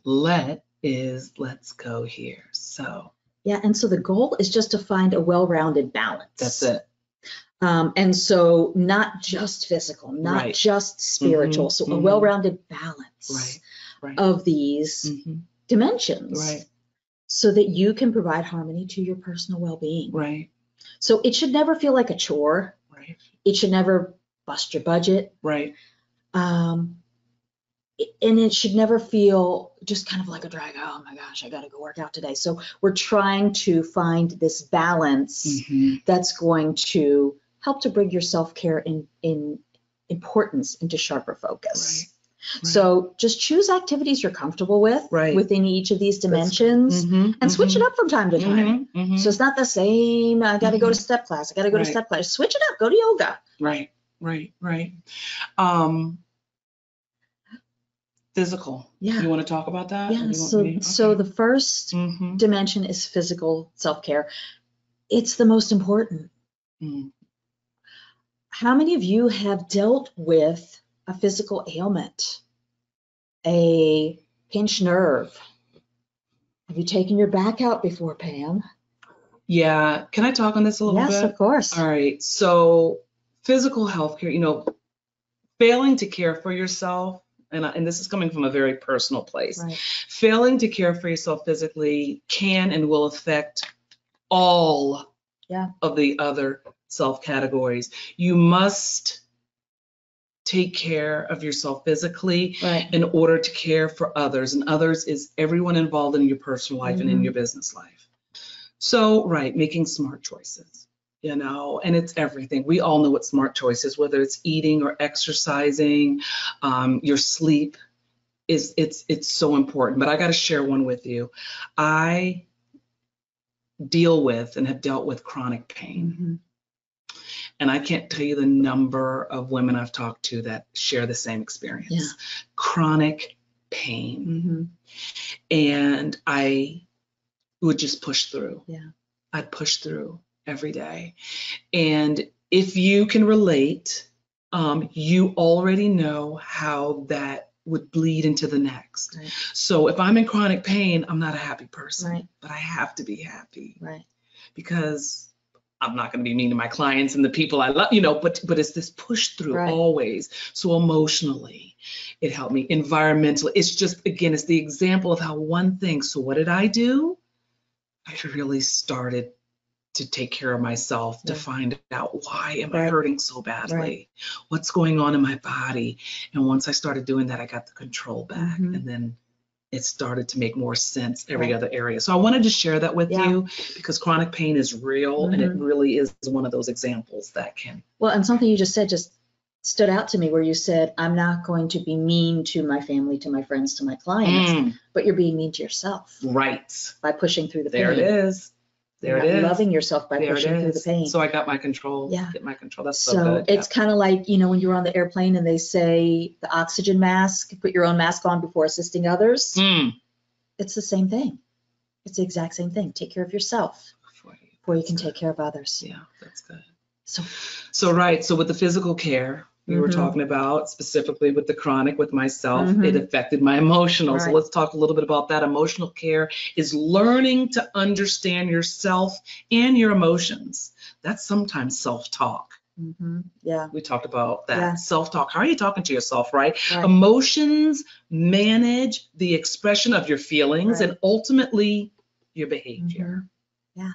let's go here. So. Yeah. And so the goal is just to find a well-rounded balance. That's it. And so not just physical, not just spiritual, so a well-rounded balance of these dimensions so that you can provide harmony to your personal well-being. Right. So it should never feel like a chore. Right. It should never bust your budget. Right. And it should never feel just kind of like a drag. Oh my gosh, I got to go work out today. So we're trying to find this balance that's going to help to bring your self-care in importance into sharper focus. Right. So just choose activities you're comfortable with within each of these dimensions and switch it up from time to time. So it's not the same, I got to go to step class, I got to go to step class. Switch it up, go to yoga. Right. Physical. Yeah. You want to talk about that? Yeah. So the first dimension is physical self-care. It's the most important. How many of you have dealt with a physical ailment, a pinched nerve? Have you taken your back out before, Pam? Yeah. Can I talk on this a little bit? Yes, of course. All right. So physical health care, failing to care for yourself, and this is coming from a very personal place, failing to care for yourself physically can and will affect all of the other self categories. You must take care of yourself physically in order to care for others. And others is everyone involved in your personal life and in your business life. So, making smart choices, and it's everything. We all know what smart choices, whether it's eating or exercising, your sleep it's so important. But I got to share one with you. I deal with and have dealt with chronic pain. And I can't tell you the number of women I've talked to that share the same experience. Chronic pain. And I would just push through. I'd push through every day. And if you can relate, you already know how that would bleed into the next. So if I'm in chronic pain, I'm not a happy person, but I have to be happy. Because I'm not going to be mean to my clients and the people I love, but it's this push through always. So emotionally, it helped me. Environmentally, it's just, again, it's the example of how one thing. So what did I do? I really started to take care of myself, to find out, why am I hurting so badly? What's going on in my body? And once I started doing that, I got the control back. And then it started to make more sense every other area. So I wanted to share that with you because chronic pain is real and it really is one of those examples that can. Well, and something you just said just stood out to me where you said, I'm not going to be mean to my family, to my friends, to my clients, but you're being mean to yourself. By pushing through the pain. There it is. There it is. Loving yourself by pushing through the pain. So I got my control. Get my control. That's so good. It's kind of like, when you're on the airplane and they say the oxygen mask, put your own mask on before assisting others. It's the same thing. It's the exact same thing. Take care of yourself before you can take care of others. Yeah, that's good. So with the physical care, we were talking about, specifically with the chronic, with myself, it affected my emotional. So let's talk a little bit about that. Emotional care is learning to understand yourself and your emotions. That's sometimes self-talk. Yeah. We talked about that. Yeah. Self-talk. How are you talking to yourself, right? Emotions manage the expression of your feelings and ultimately your behavior. Yeah.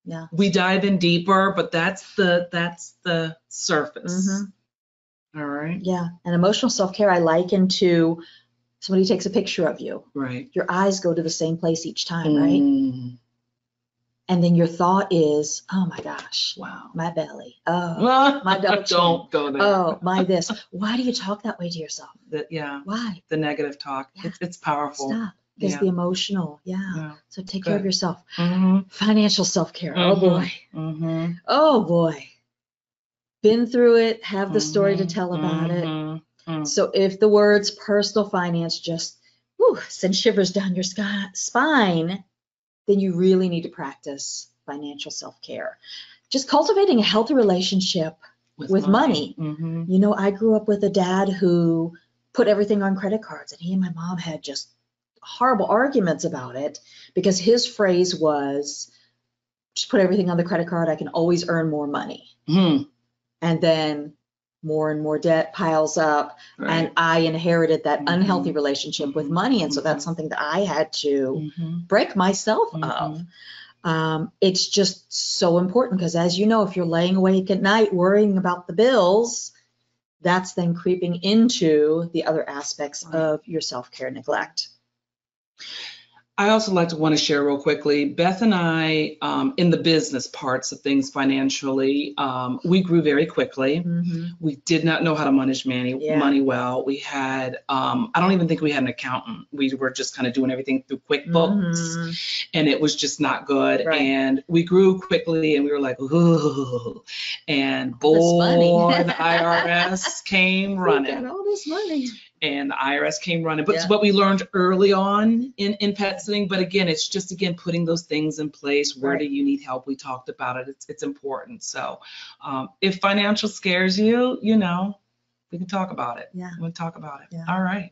Yeah. We dive in deeper, but that's the surface. All right. Yeah. And emotional self-care I liken to somebody takes a picture of you. Right. Your eyes go to the same place each time, right? And then your thought is, oh my gosh, wow, my belly. Oh, my double chin. Don't go there. Oh, my this. Why do you talk that way to yourself? Why? The negative talk. Yeah. It's powerful. Stop. Because the emotional, So take care of yourself. Financial self-care. Oh boy. Oh boy. Been through it, have the story to tell about it. So if the words personal finance just send shivers down your spine, then you really need to practice financial self-care. Just cultivating a healthy relationship with money. You know, I grew up with a dad who put everything on credit cards, and he and my mom had just horrible arguments about it because his phrase was, just put everything on the credit card, I can always earn more money. And then more and more debt piles up, and I inherited that unhealthy relationship with money, and so that's something that I had to break myself of. It's just so important because, as you know, if you're laying awake at night worrying about the bills, that's then creeping into the other aspects of your self-care neglect. I also like to want to share real quickly, Beth and I, in the business parts of things financially, we grew very quickly. We did not know how to manage money well. We had, I don't even think we had an accountant. We were just kind of doing everything through QuickBooks, and it was just not good. And we grew quickly, and we were like, ooh, and boy, the IRS came running. We got all this money. And the IRS came running. But it's what we learned early on in pet sitting. But again, it's just, putting those things in place. Where do you need help? We talked about it. It's important. So if financial scares you, we can talk about it. Yeah. We'll talk about it. All right.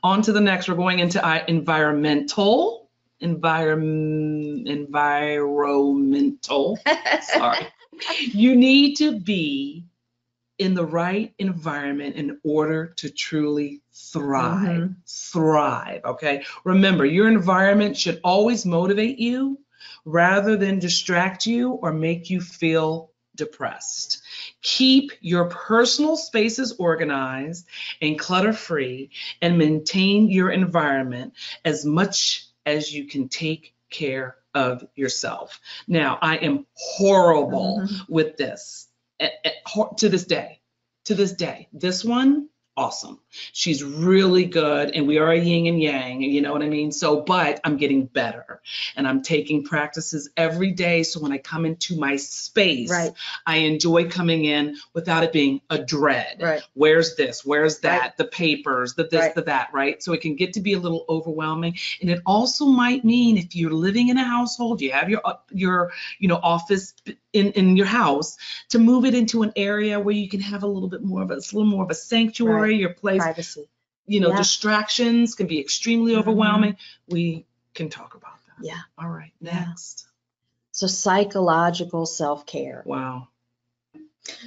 On to the next. We're going into environmental. Sorry. You need to be in the right environment in order to truly thrive. Thrive, okay? Remember, your environment should always motivate you rather than distract you or make you feel depressed. Keep your personal spaces organized and clutter-free, and maintain your environment as much as you can take care of yourself. Now, I am horrible with this. To this day, this one, awesome. She's really good, and we are a yin and yang, you know what I mean? So, but I'm getting better, and I'm taking practices every day. So when I come into my space, I enjoy coming in without it being a dread. Where's this? Where's that? The papers, the this, the that, right? So it can get to be a little overwhelming. And it also might mean, if you're living in a household, you have your office in your house, to move it into an area where you can have a little more of a sanctuary, your place. Privacy. Distractions can be extremely overwhelming. We can talk about that. Yeah. All right. Next. So psychological self-care. Wow.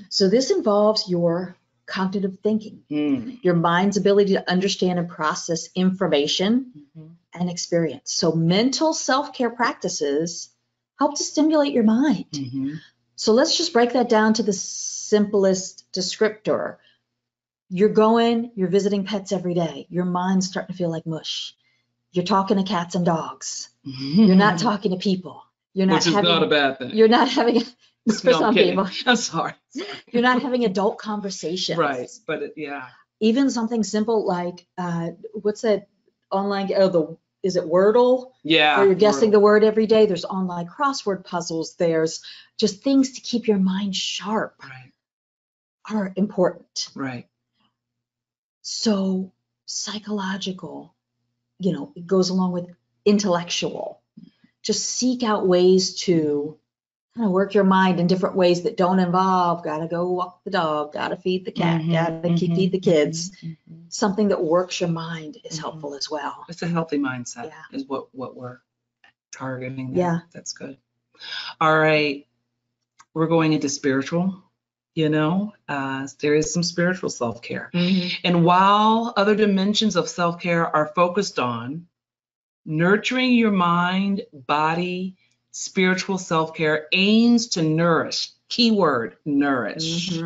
So this involves your cognitive thinking, your mind's ability to understand and process information and experience. So mental self-care practices help to stimulate your mind. So let's just break that down to the simplest descriptor. You're visiting pets every day. Your mind's starting to feel like mush. You're talking to cats and dogs. You're not talking to people. Which is not a bad thing. You're not having, for some people. I'm sorry. You're not having adult conversations. Right, but even something simple like, what's that online, is it Wordle? Yeah. Where you're guessing the word every day. There's online crossword puzzles. There's just things to keep your mind sharp. Are important. Right. So psychological, it goes along with intellectual. Just seek out ways to kind of work your mind in different ways that don't involve, gotta go walk the dog, gotta feed the cat, gotta feed the kids. Something that works your mind is helpful as well. It's a healthy mindset is what we're targeting there. Yeah. That's good. All right. We're going into spiritual, there is some spiritual self-care. And while other dimensions of self-care are focused on nurturing your mind, body, spiritual self-care aims to nourish, keyword, nourish,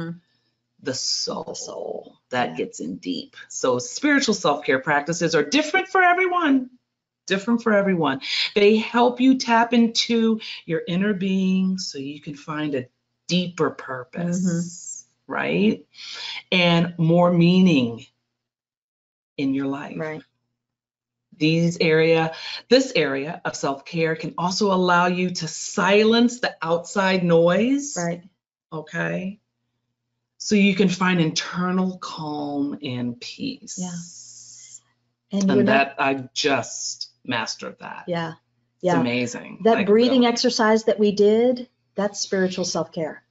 the soul. That gets in deep. So spiritual self-care practices are different for everyone. They help you tap into your inner being so you can find a deeper purpose, right? And more meaning in your life. Right. This area of self-care can also allow you to silence the outside noise. Right. Okay. So you can find internal calm and peace. Yeah. And I just mastered that. Yeah. Yeah. It's amazing. That breathing exercise that we did, that's spiritual self-care.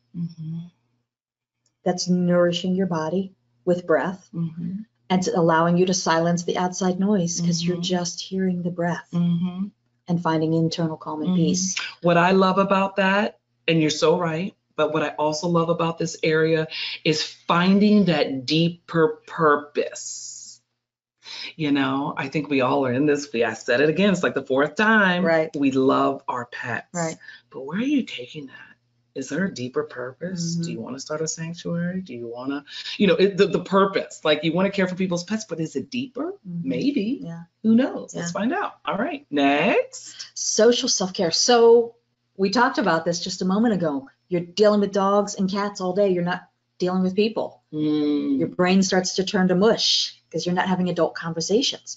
That's nourishing your body with breath. And it's allowing you to silence the outside noise because you're just hearing the breath and finding internal calm and peace. What I love about that, and you're so right, but what I also love about this area is finding that deeper purpose. I think we all are in this. I said it again. It's like the fourth time. Right. We love our pets. Right. But where are you taking that? Is there a deeper purpose? Do you want to start a sanctuary? Do you want to, the purpose, like you want to care for people's pets, but is it deeper? Maybe. Yeah. Who knows? Yeah. Let's find out. All right. Next. Social self-care. So we talked about this just a moment ago. You're dealing with dogs and cats all day. You're not dealing with people. Your brain starts to turn to mush because you're not having adult conversations.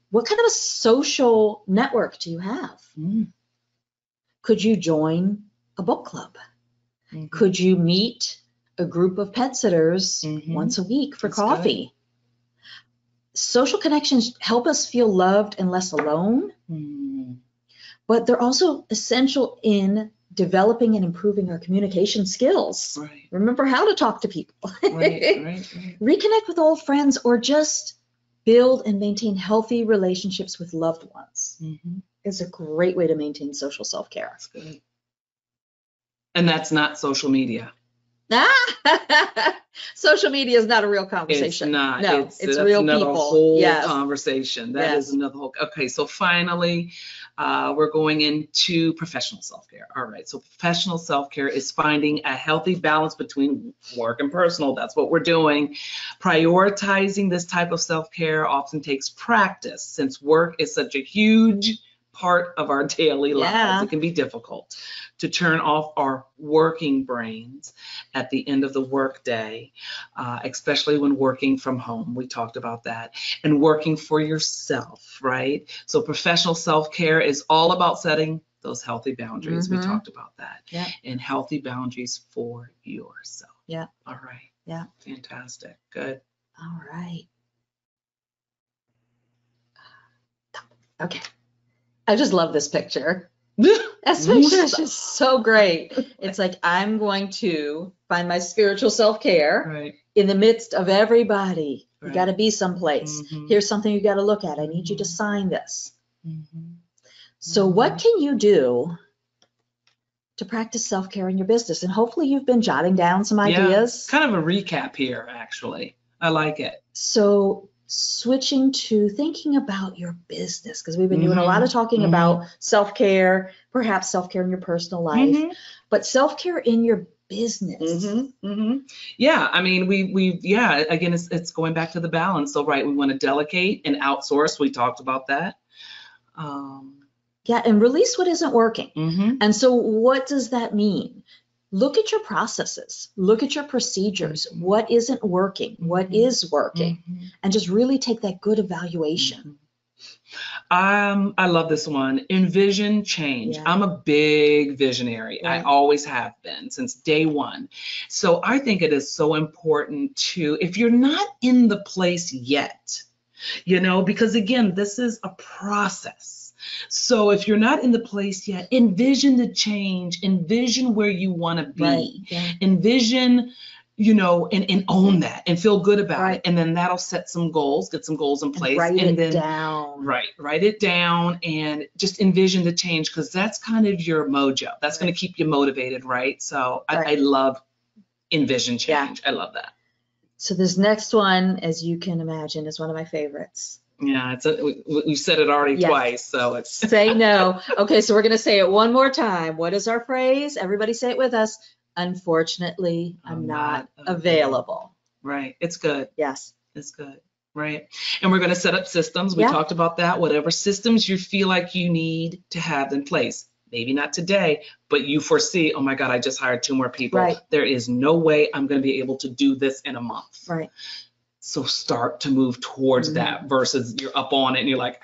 What kind of a social network do you have? Could you join a book club? Could you meet a group of pet sitters once a week for coffee? Good. Social connections help us feel loved and less alone, but they're also essential in developing and improving our communication skills. Right. Remember how to talk to people. Right. Reconnect with old friends or just build and maintain healthy relationships with loved ones. It's a great way to maintain social self-care. That's good. And that's not social media. Social media is not a real conversation. It's not. No, it's real another people. Whole conversation. That is another whole. Okay, so finally, we're going into professional self-care. All right, so professional self-care is finding a healthy balance between work and personal. That's what we're doing. Prioritizing this type of self-care often takes practice since work is such a huge part of our daily lives. It can be difficult to turn off our working brains at the end of the workday, especially when working from home. We talked about that. And working for yourself, right? So professional self-care is all about setting those healthy boundaries. We talked about that. Yeah. And healthy boundaries for yourself. Yeah. All right. Yeah. Fantastic. Good. All right. Okay. I just love this picture. This picture is just so great. It's like, I'm going to find my spiritual self-care in the midst of everybody. You got to be someplace. Here's something you got to look at. I need you to sign this. So what can you do to practice self-care in your business? And hopefully you've been jotting down some ideas. Kind of a recap here, actually. I like it. So switching to thinking about your business, because we've been doing a lot of talking about self-care, perhaps self-care in your personal life, but self-care in your business. Yeah, I mean, again, it's going back to the balance. So, we want to delegate and outsource. We talked about that. And release what isn't working. And so what does that mean? Look at your processes, look at your procedures, what isn't working, what is working, and just really take that good evaluation. I love this one. Envision change. I'm a big visionary. I always have been since day one. So I think it is so important to, if you're not in the place yet, because again, this is a process. So if you're not in the place yet, envision the change, envision where you want to be, Right. Yeah. envision, and own that and feel good about Right. it. And then that'll set some goals, get some goals in place. Write and it then down. Right. Write it down and just envision the change, because that's kind of your mojo. That's going to keep you motivated, right? So I love envision change. I love that. So this next one, as you can imagine, is one of my favorites. Yeah, we said it already twice, so it's say no. Okay, so we're going to say it one more time. What is our phrase? Everybody say it with us. Unfortunately, I'm not available. Right. It's good. Yes. It's good. Right. And we're going to set up systems. We talked about that. Whatever systems you feel like you need to have in place. Maybe not today, but you foresee, oh my God, I just hired 2 more people. Right. There is no way I'm going to be able to do this in a month. Right. So start to move towards that versus you're up on it and you're like,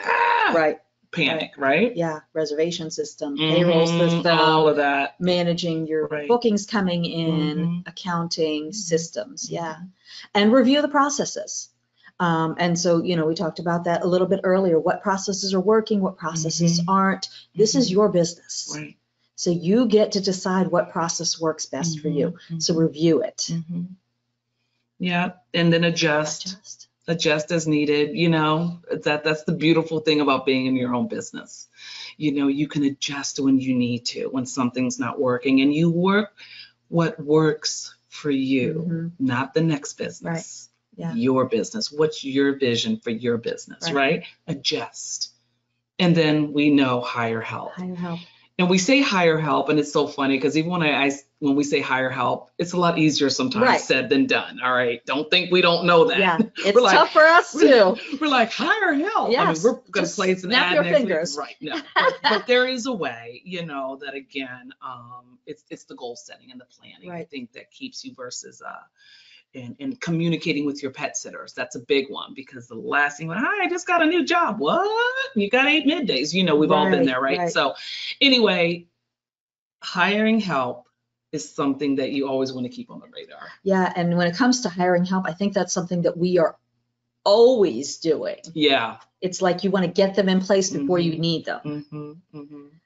right. Panic, right? Yeah. Reservation system, payroll system, all of that. Managing your bookings coming in, accounting systems. Yeah. And review the processes. And so, we talked about that a little bit earlier. What processes are working, what processes aren't. This is your business. Right. So you get to decide what process works best for you. So review it. Yeah. And then adjust as needed. That's the beautiful thing about being in your own business. You can adjust when you need to, when something's not working, and you work what works for you, not the next business. Right. Yeah. Your business. What's your vision for your business, right? Adjust. And then we know hire help. Hire help. And we say hire help, and it's so funny because even when we say hire help, it's a lot easier sometimes said than done. All right. Don't think we don't know that. Yeah. It's tough for us too. We're like, hire help. Yes. We're going to place an ad your next fingers. week. Right. No. But there is a way, that again, it's the goal setting and the planning. I think that keeps you versus and communicating with your pet sitters. That's a big one, because the last thing, hi, I just got a new job. What? You got 8 middays. We've all been there, right? So anyway, hiring help is something that you always want to keep on the radar. Yeah. And when it comes to hiring help, I think that's something that we are always doing. Yeah. It's like you want to get them in place before you need them.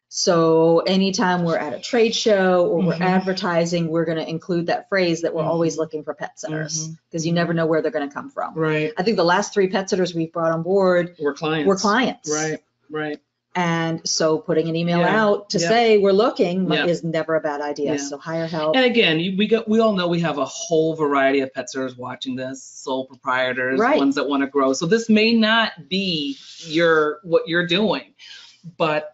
So anytime we're at a trade show or we're advertising, we're going to include that phrase that we're always looking for pet sitters, because you never know where they're going to come from. Right. I think the last 3 pet sitters we've brought on board were clients. Right. And so putting an email out to say we're looking is never a bad idea. Yeah. So hire help. And again, we all know we have a whole variety of pet sitters watching this, sole proprietors, ones that want to grow. So this may not be what you're doing, but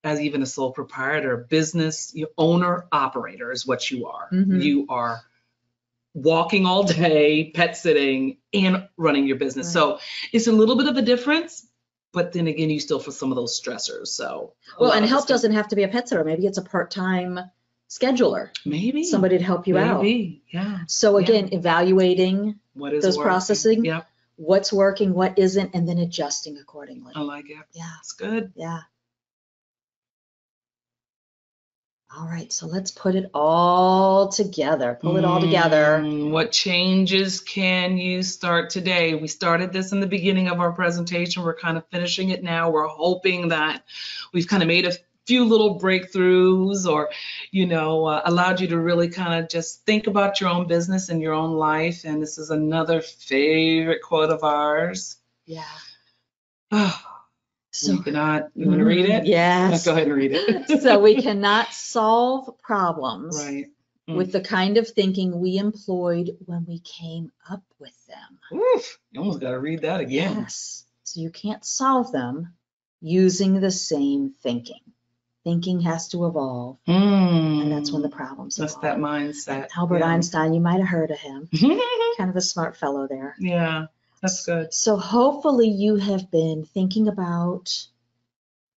as even a sole proprietor, business owner, operator is what you are. You are walking all day, pet sitting, and running your business. So it's a little bit of a difference, but then again, you still feel some of those stressors. So and help doesn't have to be a pet sitter. Maybe it's a part-time scheduler. Maybe somebody to help you out. Yeah. So again, evaluating what is those working. processing. Yep. What's working, what isn't, and then adjusting accordingly. I like it. Yeah. It's good. Yeah. All right, so let's put it all together. Pull it all together. What changes can you start today? We started this in the beginning of our presentation. We're kind of finishing it now. We're hoping that we've kind of made a few little breakthroughs, or, allowed you to really kind of just think about your own business and your own life. And this is another favorite quote of ours. Yeah. So you want to read it? Yes. Let's go ahead and read it. So we cannot solve problems with the kind of thinking we employed when we came up with them. Oof, you almost got to read that again. Yes. So you can't solve them using the same thinking. Thinking has to evolve, and that's when the problems That's evolve. That mindset. And Albert Einstein, you might have heard of him. Kind of a smart fellow there. Yeah. That's good. So hopefully you have been thinking about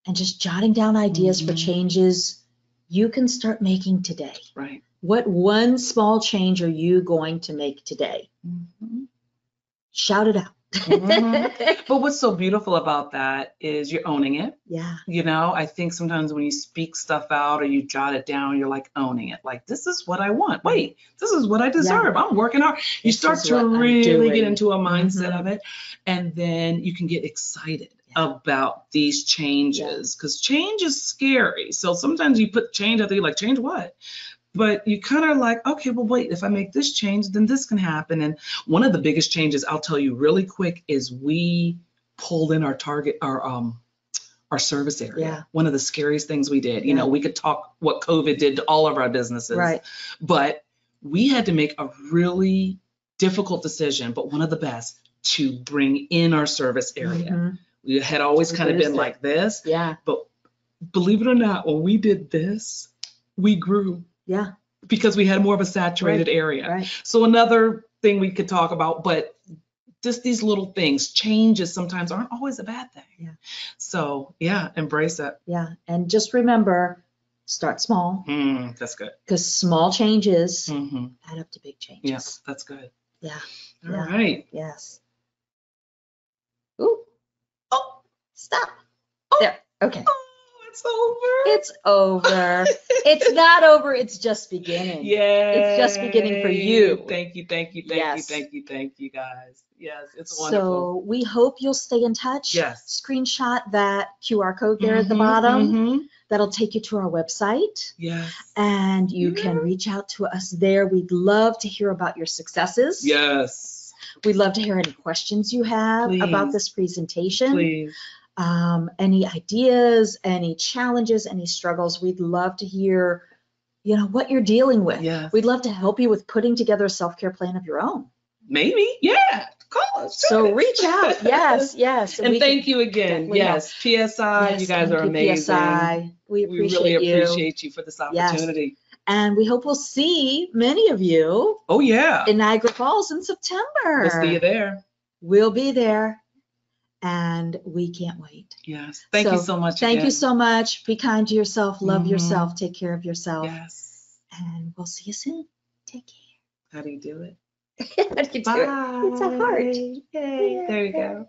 and just jotting down ideas for changes you can start making today. Right. What one small change are you going to make today? Shout it out. But what's so beautiful about that is you're owning it. Yeah. I think sometimes when you speak stuff out or you jot it down, you're like owning it. Like, this is what I want. Wait, this is what I deserve. I'm working hard. You start to really get into a mindset of it, and then you can get excited about these changes, because change is scary. So sometimes you put change out there, you're like, change what? But you kind of like, okay, well, wait, if I make this change, then this can happen. And one of the biggest changes, I'll tell you really quick, is we pulled in our service area. Yeah. One of the scariest things we did. Yeah. You know, we could talk what COVID did to all of our businesses. Right. But we had to make a really difficult decision, but one of the best, to bring in our service area. Mhm. We had always kind of been like this. Yeah. But believe it or not, when we did this, we grew. Yeah. Because we had more of a saturated area. Right. So another thing we could talk about, but just these little things, changes sometimes aren't always a bad thing. Yeah. So yeah, embrace it. Yeah. And just remember, start small, That's good. because small changes Mm-hmm. add up to big changes. Yes, that's good. Yeah. All Yeah. right. Yes. Ooh. Oh, Stop. Oh. There. Okay. oh, it's over. It's over. It's not over. It's just beginning. Yeah. It's just beginning for you. Thank you, Yes. thank you guys. Yes, it's So wonderful. we hope you'll stay in touch. Yes. Screenshot that QR code there at the bottom. Mm-hmm. That'll take you to our website. Yes. And you can reach out to us there. We'd love to hear about your successes. Yes. We'd love to hear any questions you have about this presentation. Please. Any ideas, any challenges, any struggles. We'd love to hear, what you're dealing with. Yes. We'd love to help you with putting together a self-care plan of your own. Maybe. Yeah. Call us. So reach out. Yes. And thank you again. Yes. PSI, Yes, you guys thank are you, amazing. PSI. We We appreciate really you. appreciate you for this opportunity. And we hope we'll see many of you Oh, yeah. in Niagara Falls in September. We'll see you there. We'll be there. And we can't wait. Yes. Thank you so much. Thank again. you so much. Be kind to yourself. Love Mhm. yourself. Take care of yourself. Yes. And we'll see you soon. Take care. How do you do it? How do you do it? It's a heart. Yay. There you go.